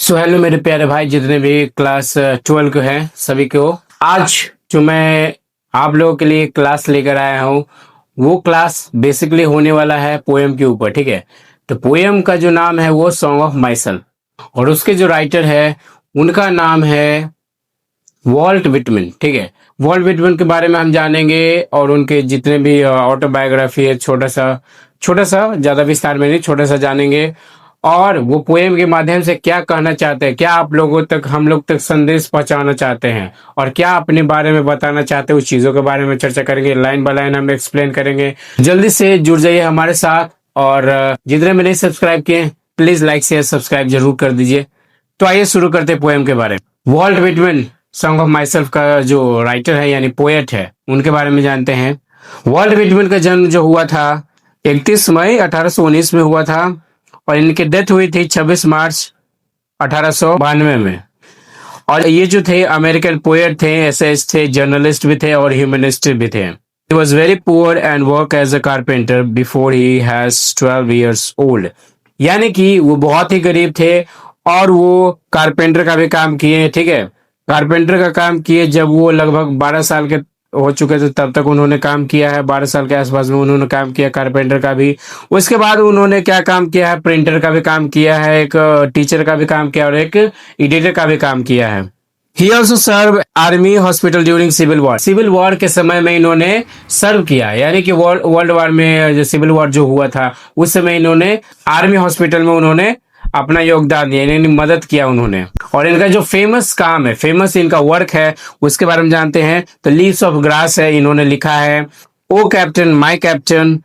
So hello मेरे प्यारे भाई, जितने भी क्लास 12 के हैं सभी को। आज जो मैं आप लोगों के लिए क्लास लेकर आया हूँ, वो क्लास बेसिकली होने वाला है पोएम के ऊपर। ठीक है, तो पोएम का जो नाम है वो सॉन्ग ऑफ माइसेल्फ, और उसके जो राइटर है उनका नाम है वॉल्ट विटमैन। ठीक है, वॉल्ट विटमैन के बारे में हम जानेंगे, और उनके जितने भी ऑटोबायोग्राफी है, छोटा सा ज्यादा विस्तार में नहीं, छोटा सा जानेंगे। और वो पोएम के माध्यम से क्या कहना चाहते हैं, क्या आप लोगों तक, हम लोग तक संदेश पहुंचाना चाहते हैं, और क्या अपने बारे में बताना चाहते हैं, उस चीजों के बारे में चर्चा करेंगे। लाइन बाय लाइन हम एक्सप्लेन करेंगे। जल्दी से जुड़ जाइए हमारे साथ, और जितने भी नहीं सब्सक्राइब किए प्लीज लाइक शेयर सब्सक्राइब जरूर कर दीजिए। तो आइए शुरू करते हैं पोएम के बारे में। Walt Whitman song of myself का जो राइटर है यानी पोएट है, उनके बारे में जानते हैं। वॉल्ट विटमैन का जन्म जो हुआ था 31 मई 1819 में हुआ था, और इनकी डेथ हुई थी 26 मार्च 1892 में। और ये जो थे अमेरिकन पोएट थे, एसेज थे, जर्नलिस्ट भी थे और ह्यूमनिस्ट भी थे। He was very poor and worked as a carpenter before he has 12 years old। यानी कि वो बहुत ही गरीब थे, और वो कारपेंटर का भी काम किए। ठीक है, कारपेंटर का काम किए जब वो लगभग 12 साल के हो चुके थे, तब तक उन्होंने काम किया है। 12 साल के आसपास में उन्होंने काम किया कारपेंटर का भी। उसके बाद उन्होंने क्या काम किया है, प्रिंटर का भी काम किया है, एक टीचर का भी काम किया, और एक एडिटर का भी काम किया है। He also serve army hospital during civil war. Civil war के समय में इन्होंने सर्व किया, यानी कि वर्ल्ड वॉर में जो सिविल वॉर जो हुआ था उस समय इन्होंने आर्मी हॉस्पिटल में उन्होंने अपना योगदान दिया, यानी मदद किया उन्होंने। और इनका जो फेमस काम है, फेमस इनका वर्क है, उसके बारे में जानते हैं। तो लीव्स ऑफ ग्रास है, इन्होंने लिखा है। O captain my captain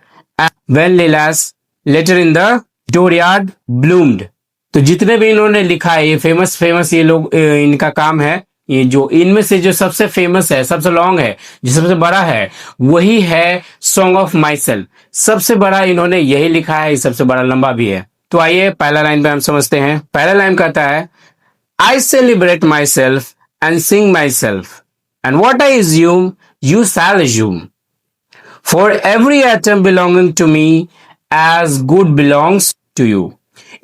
when lilacs later in the dooryard bloomed. तो जितने भी इन्होंने लिखा है, ये फेमस ये लोग, इनका काम है। ये जो इनमें से जो सबसे फेमस है, सबसे लॉन्ग है, जो सबसे बड़ा है, वही है सॉन्ग ऑफ माइसेल्फ। सबसे बड़ा इन्होंने यही लिखा है, सबसे बड़ा लंबा भी है। तो आइए पहला लाइन पे हम समझते हैं। पहला लाइन कहता है, I celebrate myself and sing myself, and what I assume you shall assume, for every atom belonging to me as good belongs to you.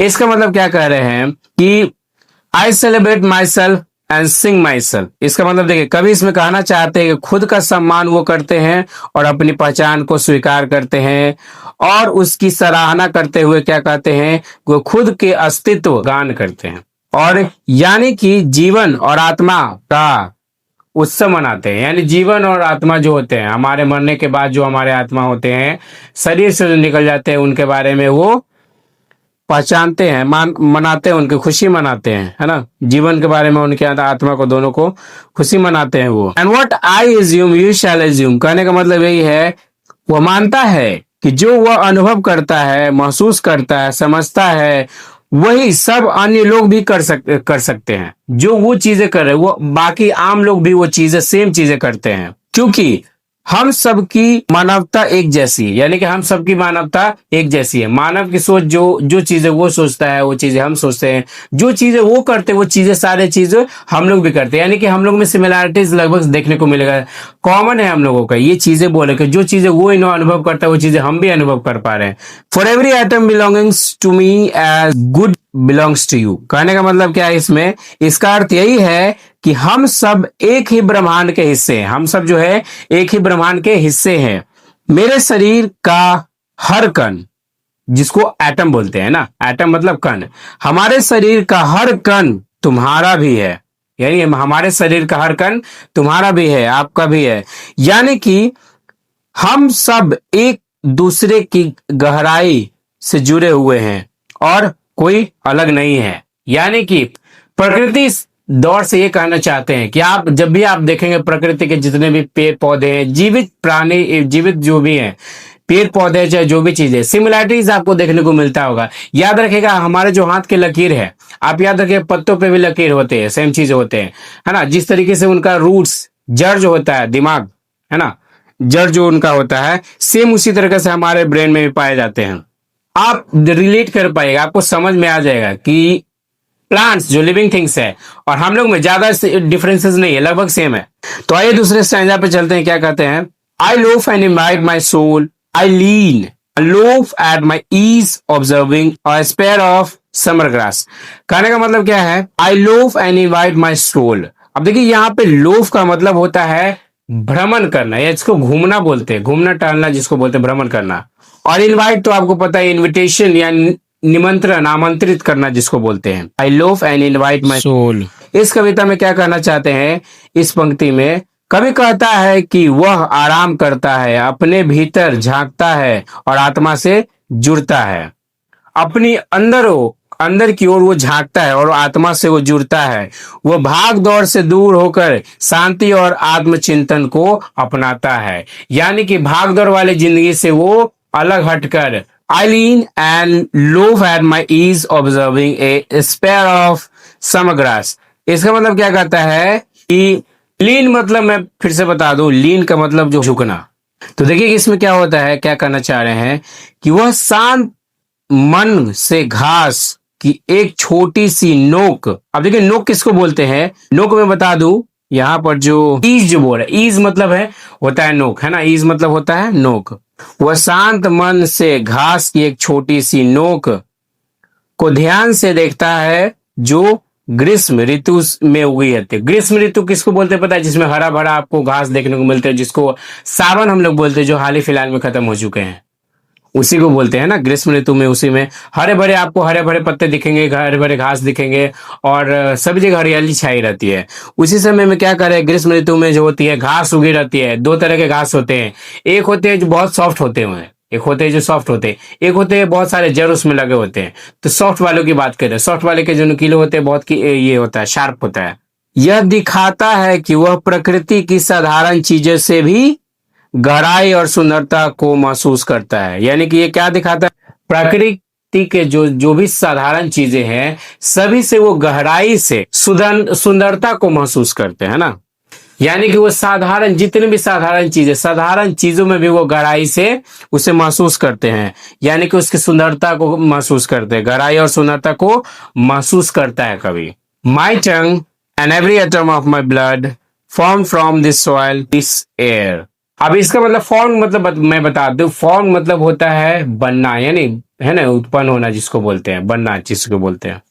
इसका मतलब क्या कह रहे हैं कि I celebrate myself and sing myself. इसका मतलब देखिए, कभी इसमें कहना चाहते हैं कि खुद का सम्मान वो करते हैं और अपनी पहचान को स्वीकार करते हैं, और उसकी सराहना करते हुए क्या कहते हैं, वो खुद के अस्तित्व गान करते हैं, और यानी कि जीवन और आत्मा का उत्सव मनाते हैं। यानी जीवन और आत्मा जो होते हैं, हमारे मरने के बाद जो हमारे आत्मा होते हैं, शरीर से जो निकल जाते हैं, उनके बारे में वो पहचानते हैं, मनाते हैं, उनकी खुशी मनाते हैं, है ना। जीवन के बारे में, उनके आत्मा को, दोनों को खुशी मनाते हैं वो। And what I assume you shall assume, कहने का मतलब यही है, वो मानता है कि जो वह अनुभव करता है, महसूस करता है, समझता है, वही सब अन्य लोग भी कर सकते हैं। जो वो चीजें कर रहे हैं, वो बाकी आम लोग भी वो चीजें, सेम चीजें करते हैं, क्योंकि हम सबकी मानवता एक जैसी है। यानी कि हम सबकी मानवता एक जैसी है। मानव की सोच, जो चीजें वो सोचता है, वो चीजें हम सोचते हैं, जो चीजें वो करते हैं, वो चीजें, सारे चीजें हम लोग भी करते हैं। यानी कि हम लोग में सिमिलैरिटीज लगभग देखने को मिलेगा, कॉमन है हम लोगों का। ये चीजें बोले कि जो चीजें वो इन्हों अनुभव करता है, वो चीजें हम भी अनुभव कर पा रहे हैं। For every atom belongings to me as good belongs to you, कहने का मतलब क्या है इसमें, इसका अर्थ यही है कि हम सब एक ही ब्रह्मांड के हिस्से हैं। हम सब जो है एक ही ब्रह्मांड के हिस्से हैं। मेरे शरीर का हर कण, जिसको एटम बोलते हैं ना, एटम मतलब कण, हमारे शरीर का हर कण तुम्हारा भी है। यानी हमारे शरीर का हर कण तुम्हारा भी है, आपका भी है। यानी कि हम सब एक दूसरे की गहराई से जुड़े हुए हैं, और कोई अलग नहीं है। यानी कि प्रकृति दौर से ये कहना चाहते हैं कि आप जब भी आप देखेंगे प्रकृति के जितने भी पेड़ पौधे हैं, जीवित प्राणी, जीवित जो भी हैं, पेड़ पौधे, चाहे जो भी चीजें, सिमिलैरिटीज आपको देखने को मिलता होगा। याद रखेगा, हमारे जो हाथ के लकीर है, आप याद रखिए, पत्तों पे भी लकीर होते हैं, सेम चीज होते हैं, है ना। जिस तरीके से उनका रूट्स, जड़ जो होता है, दिमाग, है ना, जड़ जो उनका होता है, सेम उसी तरीके से हमारे ब्रेन में भी पाए जाते हैं। आप रिलेट कर पाएगा, आपको समझ में आ जाएगा कि प्लांट्स जो लिविंग थिंग्स है और हम लोग में ज्यादा डिफरेंसेस नहीं है, लगभग सेम है। तो आइए दूसरे स्टैंजा पे चलते हैं। क्या कहते हैं, I loaf and invite my soul, I lean loaf at my ease, observing a spare of summer grass. कहने का मतलब क्या है, I loaf and invite my soul. अब देखिए यहाँ पे लोफ का मतलब होता है भ्रमण करना, या इसको घूमना बोलते हैं, घूमना टहलना जिसको बोलते हैं भ्रमण करना। और इनवाइट तो आपको पता है इनविटेशन या निमंत्रण, आमंत्रित करना जिसको बोलते हैं। I loaf and invite my soul. इस कविता में क्या कहना चाहते हैं, इस पंक्ति में कवि कहता है कि वह आराम करता है, अपने भीतर झांकता है और आत्मा से जुड़ता है। अपनी अंदर की ओर वो झांकता है और आत्मा से वो जुड़ता है। वो भाग दौड़ से दूर होकर शांति और आत्मचिंतन को अपनाता है, यानी कि भाग दौड़ वाली जिंदगी से वो अलग हटकर I lean and loaf at my ease observing a spare of summer grass. इसका मतलब क्या कहता है कि लीन मतलब, मैं फिर से बता दूं, लीन का मतलब जो झुकना। तो देखिए इसमें क्या होता है, क्या करना चाह रहे हैं कि वह शांत मन से घास की एक छोटी सी नोक। अब देखिए नोक किसको बोलते हैं, नोक में बता दूं, यहाँ पर जो ईज जो बोल रहा है, ईज मतलब है होता है नोक, है ना, ईज मतलब होता है नोक। वह शांत मन से घास की एक छोटी सी नोक को ध्यान से देखता है जो ग्रीष्म ऋतु में उगी रहती है। ग्रीष्म ऋतु किसको बोलते हैं पता है, जिसमें हरा भरा आपको घास देखने को मिलते हैं, जिसको सावन हम लोग बोलते हैं, जो हाल ही फिलहाल में खत्म हो चुके हैं, उसी को बोलते हैं ना ग्रीष्म ऋतु में। उसी में हरे भरे आपको हरे भरे पत्ते दिखेंगे, हरे भरे घास दिखेंगे और सभी जगह हरियाली छाई रहती है। उसी समय में क्या करे, ग्रीष्म ऋतु में जो होती है घास उगी रहती है। दो तरह के घास होते हैं, एक होते हैं जो बहुत सॉफ्ट होते हैं, एक होते हैं जो सॉफ्ट होते हैं, एक होते हैं बहुत सारे जड़ उसमें लगे होते हैं। तो सॉफ्ट वालों की बात करें, सॉफ्ट वाले के जो नुकीले होते हैं, बहुत की ये होता है, शार्प होता है। यह दिखाता है कि वह प्रकृति की साधारण चीजों से भी गहराई और सुंदरता को महसूस करता है। यानी कि ये क्या दिखाता है, प्रकृति के जो जो भी साधारण चीजें हैं, सभी से वो गहराई से सुंदरता को महसूस करते हैं ना। यानी कि वो साधारण, जितने भी साधारण चीजें, साधारण चीजों में भी वो गहराई से उसे महसूस करते हैं, यानी कि उसकी सुंदरता को महसूस करते हैं, गहराई और सुंदरता को महसूस करता है कवि। My tongue and every atom of my blood form from this soil this air. अब इसका मतलब फॉर्म मतलब मैं बता दूं, फॉर्म मतलब होता है बनना, यानी है ना, उत्पन्न होना जिसको बोलते हैं, बनना जिसको बोलते हैं।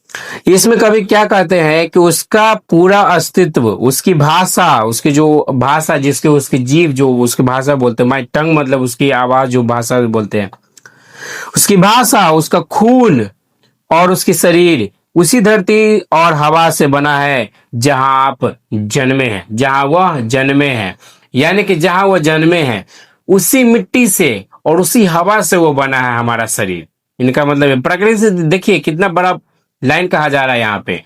इसमें कभी क्या कहते हैं कि उसका पूरा अस्तित्व, उसकी भाषा, उसकी जो भाषा, जिसके उसकी जीव जो उसकी भाषा बोलते हैं, माई टंग मतलब उसकी आवाज, जो भाषा बोलते हैं, उसकी भाषा, उसका खून और उसकी शरीर उसी धरती और हवा से बना है जहां आप जन्मे हैं, जहां वह जन्मे हैं। यानी कि जहां वह जन्मे हैं उसी मिट्टी से और उसी हवा से वो बना है हमारा शरीर। इनका मतलब है प्रकृति से, देखिए कितना बड़ा लाइन कहा जा रहा है यहाँ पे।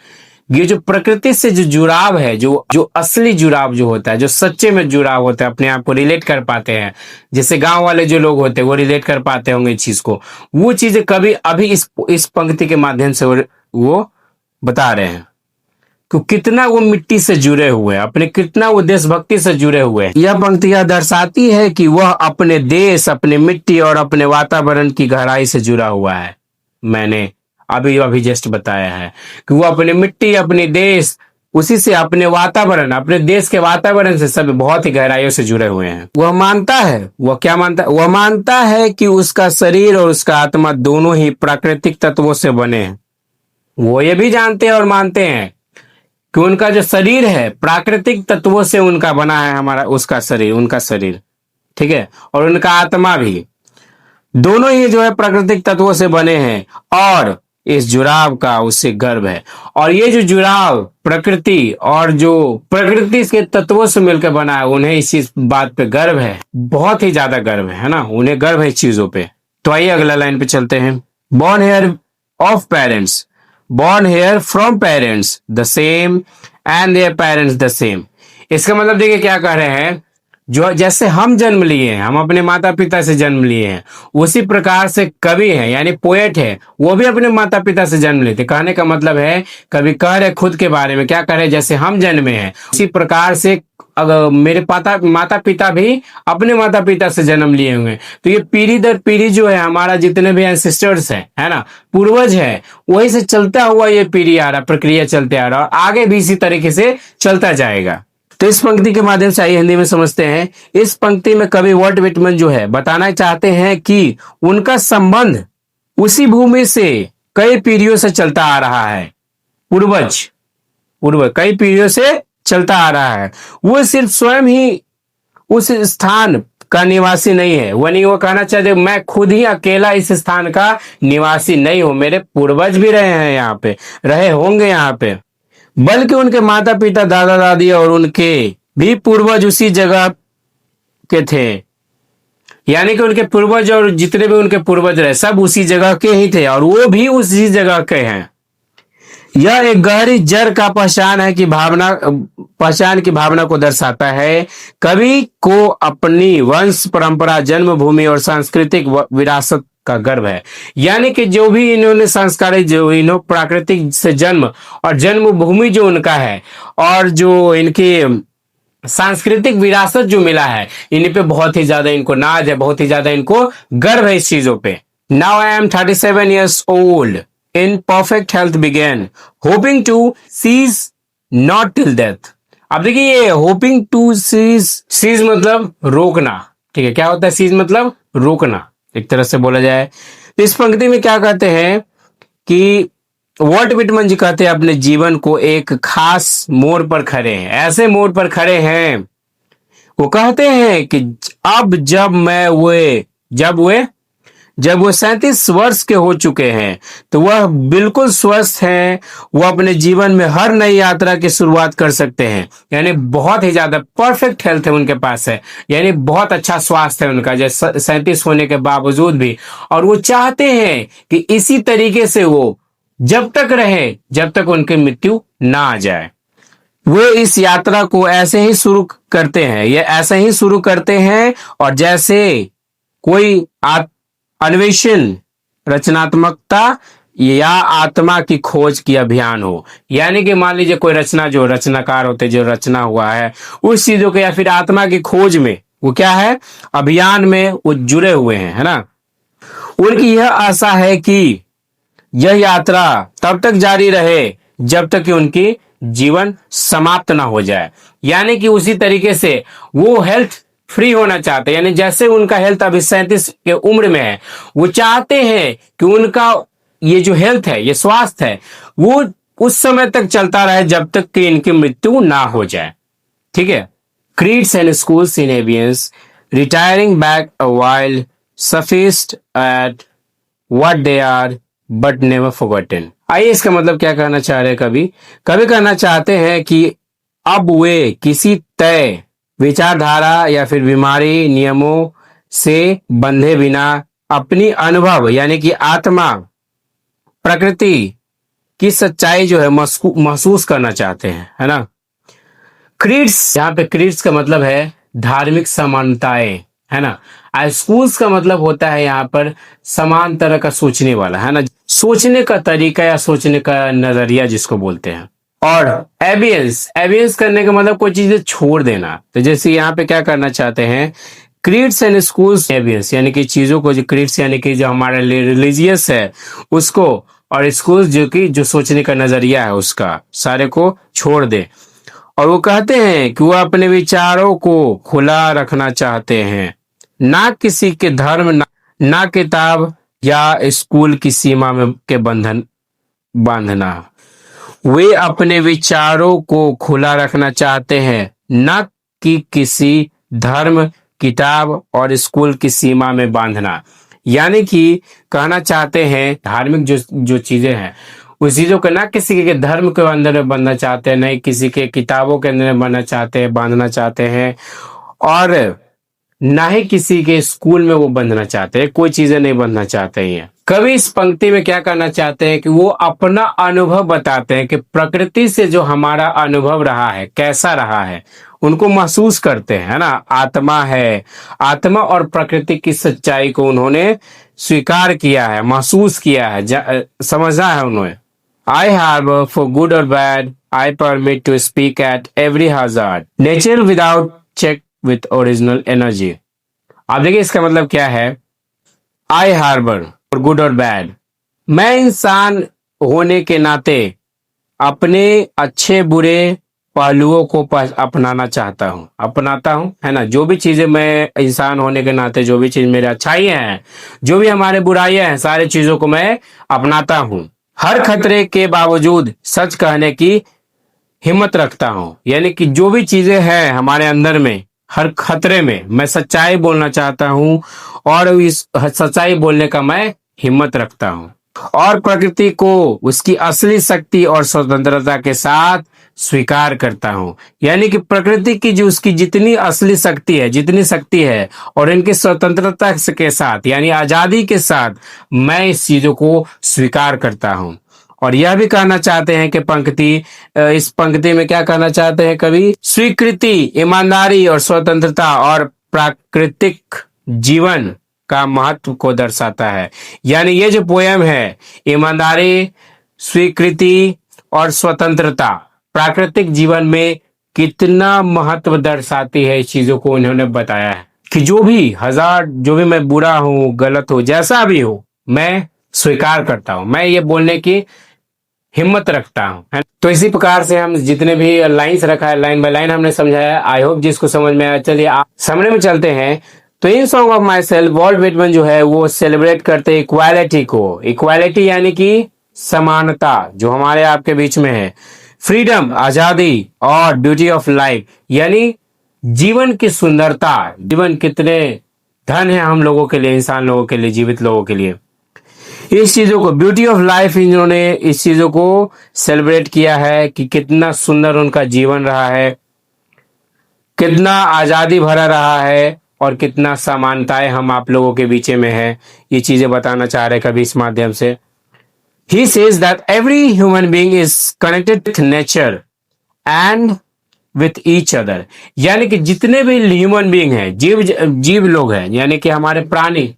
ये जो प्रकृति से जो जुड़ाव है, जो जो असली जुड़ाव जो होता है, जो सच्चे में जुड़ाव होता है, अपने आप को रिलेट कर पाते हैं, जैसे गांव वाले जो लोग होते हैं वो रिलेट कर पाते होंगे इस चीज को, वो चीजें कभी अभी इस पंक्ति के माध्यम से वो बता रहे हैं कि कितना वो मिट्टी से जुड़े हुए हैं, अपने कितना वो देशभक्ति से जुड़े हुए हैं। यह पंक्तियां दर्शाती है कि वह अपने देश, अपने मिट्टी और अपने वातावरण की गहराई से जुड़ा हुआ है। मैंने अभी अभी जस्ट बताया है कि वो अपने मिट्टी, अपने देश, उसी से अपने वातावरण, अपने देश के वातावरण से सब बहुत ही गहराइयों से जुड़े हुए हैं। वह मानता है, वह क्या मानता है, वह मानता है कि उसका शरीर और उसका आत्मा दोनों ही प्राकृतिक तत्वों से बने हैं। वो ये भी जानते हैं और मानते हैं कि उनका जो शरीर है प्राकृतिक तत्वों से उनका बना है, हमारा उसका शरीर, उनका शरीर, ठीक है, और उनका आत्मा भी, दोनों ही जो है प्राकृतिक तत्वों से बने हैं और इस जुड़ाव का उससे गर्व है। और ये जो जुड़ाव प्रकृति और जो प्रकृति के तत्वों से मिलकर बना है, उन्हें इस बात पे गर्व है, बहुत ही ज्यादा गर्व है ना, उन्हें गर्व है इस चीजों पे। तो आइए अगला लाइन पे चलते हैं। Born hair of parents, born here from parents the same and their parents the same। इसका मतलब देखिए क्या कह रहे हैं, जो जैसे हम जन्म लिए हैं, हम अपने माता पिता से जन्म लिए हैं, उसी प्रकार से कवि है यानी पोएट है, वो भी अपने माता पिता से जन्म लेते। कहने का मतलब है कवि कह रहे खुद के बारे में, क्या कह रहे, जैसे हम जन्मे हैं उसी प्रकार से अगर मेरे माता पिता भी अपने माता पिता से जन्म लिए हुए। तो ये पीढ़ी दर पीढ़ी जो है, हमारा जितने भी एंसेस्टर्स है ना, पूर्वज है, वही से चलता हुआ ये पीढ़ी आ रहा, प्रक्रिया चलते आ रहा और आगे भी इसी तरीके से चलता जाएगा। तो इस पंक्ति के माध्यम से आइए हिंदी में समझते हैं। इस पंक्ति में कवि वॉल्ट व्हिटमैन जो है बताना चाहते हैं कि उनका संबंध उसी भूमि से कई पीढ़ियों से चलता आ रहा है। पूर्वज पूर्वज कई पीढ़ियों से चलता आ रहा है। वो सिर्फ स्वयं ही उस स्थान का निवासी नहीं है। वो कहना चाहते मैं खुद ही अकेला इस स्थान का निवासी नहीं हूं, मेरे पूर्वज भी रहे हैं यहाँ पे, रहे होंगे यहाँ पे, बल्कि उनके माता पिता, दादा दादी और उनके भी पूर्वज उसी जगह के थे। यानी कि उनके पूर्वज और जितने भी उनके पूर्वज रहे सब उसी जगह के ही थे और वो भी उसी जगह के हैं। यह एक गहरी जड़ का पहचान की भावना को दर्शाता है। कवि को अपनी वंश परंपरा, जन्मभूमि और सांस्कृतिक विरासत का गर्व है। यानी कि जो भी इन्होंने संस्कारित, जो इन्हों प्राकृतिक से जन्म और जन्मभूमि जो उनका है और जो इनकी सांस्कृतिक विरासत जो मिला है, इन पे बहुत ही ज्यादा इनको नाज है, बहुत ही ज्यादा इनको गर्व है इस चीजों पे। Now I am 37 years old in perfect health began hoping to seize not till death। अब देखिए ये होपिंग टू सीज मतलब रोकना, ठीक है। क्या होता है सीज मतलब रोकना, एक तरह से बोला जाए तो इस पंक्ति में क्या कहते हैं कि वॉल्ट विटमन जी कहते हैं अपने जीवन को एक खास मोड़ पर खड़े हैं, ऐसे मोड़ पर खड़े हैं। वो कहते हैं कि अब जब वो 37 वर्ष के हो चुके हैं तो वह बिल्कुल स्वस्थ हैं। वो अपने जीवन में हर नई यात्रा की शुरुआत कर सकते हैं। यानी बहुत ही ज्यादा परफेक्ट हेल्थ है उनके पास है, यानी बहुत अच्छा स्वास्थ्य है उनका, जैसे 37 होने के बावजूद भी। और वो चाहते हैं कि इसी तरीके से वो जब तक रहे जब तक उनकी मृत्यु ना आ जाए। वो इस यात्रा को ऐसे ही शुरू करते हैं, ये ऐसे ही शुरू करते हैं और जैसे कोई अन्वेषण, रचनात्मकता या आत्मा की खोज की अभियान हो। यानी कि मान लीजिए कोई जो रचनाकार होते, जो रचना हुआ है उस चीजों के या फिर आत्मा की खोज में वो क्या है, अभियान में वो जुड़े हुए हैं, है ना। उनकी यह आशा है कि यह यात्रा तब तक जारी रहे जब तक कि उनकी जीवन समाप्त ना हो जाए। यानी कि उसी तरीके से वो हेल्थ फ्री होना चाहते हैं। यानी जैसे उनका हेल्थ अभी 37 के उम्र में है, वो चाहते हैं कि उनका ये जो हेल्थ है, ये स्वास्थ्य है, वो उस समय तक चलता रहे जब तक कि इनकी मृत्यु ना हो जाए, ठीक है। Creeds and schools in abeyance retiring back a while sufficed at what they are but never forgotten. आइए इसका मतलब क्या कहना चाह रहे हैं कवि कहना चाहते हैं कि अब वे किसी तय विचारधारा या फिर बीमारी नियमों से बंधे बिना अपनी अनुभव यानी कि आत्मा, प्रकृति की सच्चाई जो है महसूस करना चाहते हैं, है ना। क्रीड्स, यहाँ पे क्रीड्स का मतलब है धार्मिक समानताएं, है ना। स्कूल्स का मतलब होता है यहाँ पर समान तरह का सोचने वाला, है ना, सोचने का तरीका या सोचने का नजरिया जिसको बोलते हैं। और एबियंस करने का मतलब कोई चीजें छोड़ देना। तो जैसे यहाँ पे क्या करना चाहते हैं, क्रीड्स एंड स्कूल्स एबियंस यानी कि चीजों को, जो क्रीड्स यानी कि जो हमारा रिलीजियस है उसको, और स्कूल्स जो कि जो सोचने का नजरिया है उसका, सारे को छोड़ दे। और वो कहते हैं कि वो अपने विचारों को खुला रखना चाहते हैं, ना किसी के धर्म, ना किताब या स्कूल की सीमा में के बंधन बांधना। वे अपने विचारों को खुला रखना चाहते हैं, ना कि किसी धर्म, किताब और स्कूल की सीमा में बांधना। यानी कि कहना चाहते हैं धार्मिक जो चीजें हैं उस चीजों को ना किसी के धर्म के अंदर में बांधना चाहते हैं, नहीं किसी के किताबों के अंदर में बांधना चाहते हैं और ना ही किसी के स्कूल में वो बंधना चाहते हैं, कोई चीजें नहीं बंधना चाहते हैं। कवि इस पंक्ति में क्या करना चाहते हैं कि वो अपना अनुभव बताते हैं कि प्रकृति से जो हमारा अनुभव रहा है कैसा रहा है, उनको महसूस करते हैं, है ना। आत्मा है, आत्मा और प्रकृति की सच्चाई को उन्होंने स्वीकार किया है, महसूस किया है, समझा है उन्होंने। I harbor for good or bad, I permit to speak at every hazard, nature without check with original energy। आप देखिए इसका मतलब क्या है, I harbor for good or bad, मैं इंसान होने के नाते अपने अच्छे बुरे पहलुओं को अपनाना चाहता हूँ, अपनाता हूँ, है ना। जो भी चीजें मैं इंसान होने के नाते, जो भी चीज मेरे अच्छाइयाँ हैं, जो भी हमारे बुराइयां हैं, सारी चीजों को मैं अपनाता हूँ। हर खतरे के बावजूद सच कहने की हिम्मत रखता हूँ। यानी कि जो भी चीजें हैं हमारे अंदर में, हर खतरे में मैं सच्चाई बोलना चाहता हूँ और इस सच्चाई बोलने का मैं हिम्मत रखता हूँ। और प्रकृति को उसकी असली शक्ति और स्वतंत्रता के साथ स्वीकार करता हूँ। यानी कि प्रकृति की जो उसकी जितनी असली शक्ति है, जितनी शक्ति है, और इनकी स्वतंत्रता के साथ यानी आजादी के साथ मैं इस चीजों को स्वीकार करता हूँ। और यह भी कहना चाहते हैं कि इस पंक्ति में क्या कहना चाहते हैं कवि? स्वीकृति, ईमानदारी और स्वतंत्रता और प्राकृतिक जीवन का महत्व को दर्शाता है। यानी ये जो पोयम है, ईमानदारी, स्वीकृति और स्वतंत्रता प्राकृतिक जीवन में कितना महत्व दर्शाती है, इस चीजों को उन्होंने बताया है कि जो भी मैं बुरा हूं, गलत हूं, जैसा भी हो, मैं स्वीकार करता हूं, मैं ये बोलने की हिम्मत रखता हूं। तो इसी प्रकार से हम जितने भी लाइंस रखा है, लाइन बाय लाइन हमने समझाया। आई होप जिसको समझ में आया। चलिए सामने में चलते हैं। तो in song of myself Walt Whitman जो है वो सेलिब्रेट करते हैं इक्वालिटी को। इक्वालिटी यानी कि समानता जो हमारे आपके बीच में है, फ्रीडम आजादी, और ब्यूटी ऑफ लाइफ यानी जीवन की सुंदरता। जीवन कितने धन है हम लोगों के लिए, इंसान लोगों के लिए, जीवित लोगों के लिए। इस चीजों को, ब्यूटी ऑफ लाइफ, इन्होंने इस चीजों को सेलिब्रेट किया है कि कितना सुंदर उनका जीवन रहा है, कितना आजादी भरा रहा है, और कितना समानताएं हम आप लोगों के बीच में है। ये चीजें बताना चाह रहे कभी इस माध्यम से। He says that every human being is connected with nature and with each other। यानी कि जितने भी ह्यूमन बीइंग हैं, जीव लोग हैं, यानी कि हमारे प्राणी,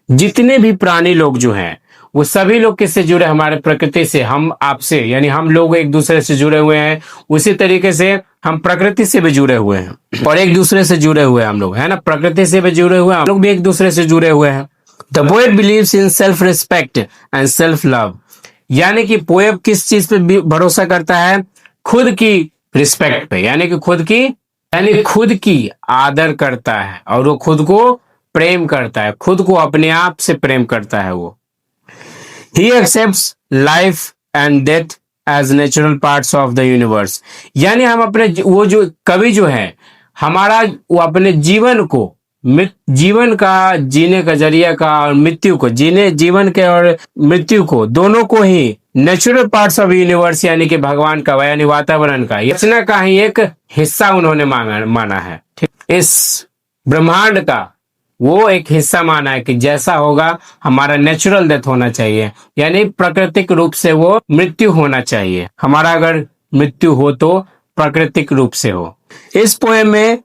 जितने भी प्राणी लोग जो हैं, वो सभी लोग किससे जुड़े? हमारे प्रकृति से, हम आपसे, यानी हम लोग एक दूसरे से जुड़े हुए हैं। उसी तरीके से हम प्रकृति से भी जुड़े हुए हैं और एक दूसरे से जुड़े हुए हैं हम लोग, है ना। प्रकृति से भी जुड़े हुए हैं हम लोग, भी एक दूसरे से जुड़े हुए हैं। The poet believes in self respect and self love. यानी कि पोएट किस चीज पे भरोसा करता है? खुद की रिस्पेक्ट पे, यानी कि खुद की आदर करता है, और वो खुद को प्रेम करता है, खुद को अपने आप से प्रेम करता है वो। He accepts life and death as natural parts of the universe। यानी हम अपने वो जो कवि जो है हमारा, वो अपने जीवन को, जीवन का जीने का जरिया का, और मृत्यु को, जीवन के और मृत्यु को, दोनों को ही नेचुरल पार्ट्स ऑफ यूनिवर्स यानी कि भगवान का, यानी वातावरण का, रचना का ही एक हिस्सा उन्होंने माना है। इस ब्रह्मांड का वो एक हिस्सा माना है कि जैसा होगा हमारा नेचुरल डेथ होना चाहिए, यानी प्राकृतिक रूप से वो मृत्यु होना चाहिए। हमारा अगर मृत्यु हो तो प्राकृतिक रूप से हो। इस पोएम में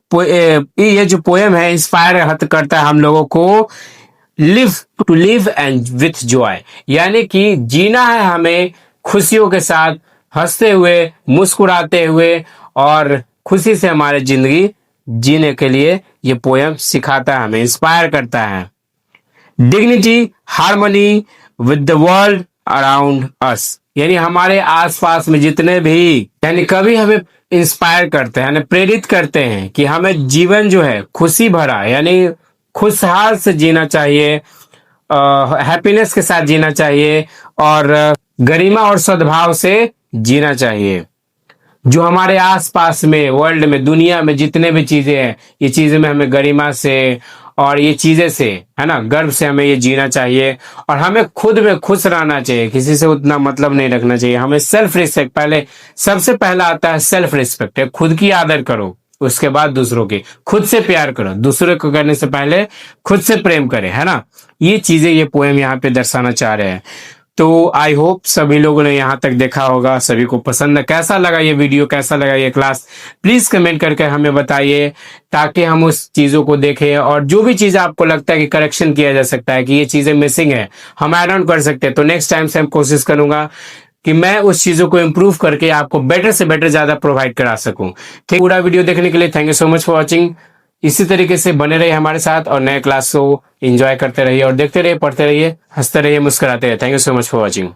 ये जो पोएम है इंस्पायर करता है हम लोगों को to live and with joy. यानी कि जीना है हमें खुशियों के साथ, हंसते हुए, मुस्कुराते हुए, और खुशी से हमारी जिंदगी जीने के लिए ये पोएम सिखाता है, हमें इंस्पायर करता है। Dignity, harmony with the world around us. यानी हमारे आसपास में जितने भी, यानी कभी हमें इंस्पायर करते हैं, प्रेरित करते हैं कि हमें जीवन जो है खुशी भरा, यानी खुशहाल से जीना चाहिए, हैप्पीनेस के साथ जीना चाहिए, और गरिमा और सद्भाव से जीना चाहिए। जो हमारे आसपास में, वर्ल्ड में, दुनिया में जितने भी चीजें हैं, ये चीजें में हमें गरिमा से और ये चीजें से, है ना, गर्व से हमें ये जीना चाहिए। और हमें खुद में खुश रहना चाहिए, किसी से उतना मतलब नहीं रखना चाहिए। हमें सेल्फ रिस्पेक्ट, पहले सबसे पहला आता है सेल्फ रिस्पेक्ट, है खुद की आदर करो, उसके बाद दूसरों की। खुद से प्यार करो, दूसरे को करने से पहले खुद से प्रेम करें, है ना। ये चीजें ये पोएम यहाँ पे दर्शाना चाह रहे हैं। तो आई होप सभी लोगों ने यहाँ तक देखा होगा, सभी को पसंद है। कैसा लगा ये वीडियो, कैसा लगा ये क्लास, प्लीज कमेंट करके हमें बताइए, ताकि हम उस चीजों को देखें, और जो भी चीज आपको लगता है कि करेक्शन किया जा सकता है, कि ये चीजें मिसिंग है, हम ऐड ऑन कर सकते हैं, तो नेक्स्ट टाइम से हम कोशिश करूंगा कि मैं उस चीजों को इम्प्रूव करके आपको बेटर से बेटर ज्यादा प्रोवाइड करा सकूं। ठीक, पूरा वीडियो देखने के लिए thank you so much for watching. इसी तरीके से बने रहिए हमारे साथ, और नए क्लास को एंजॉय करते रहिए, और देखते रहिए, पढ़ते रहिए, हंसते रहिए, मुस्कुराते रहिए। Thank you so much for watching.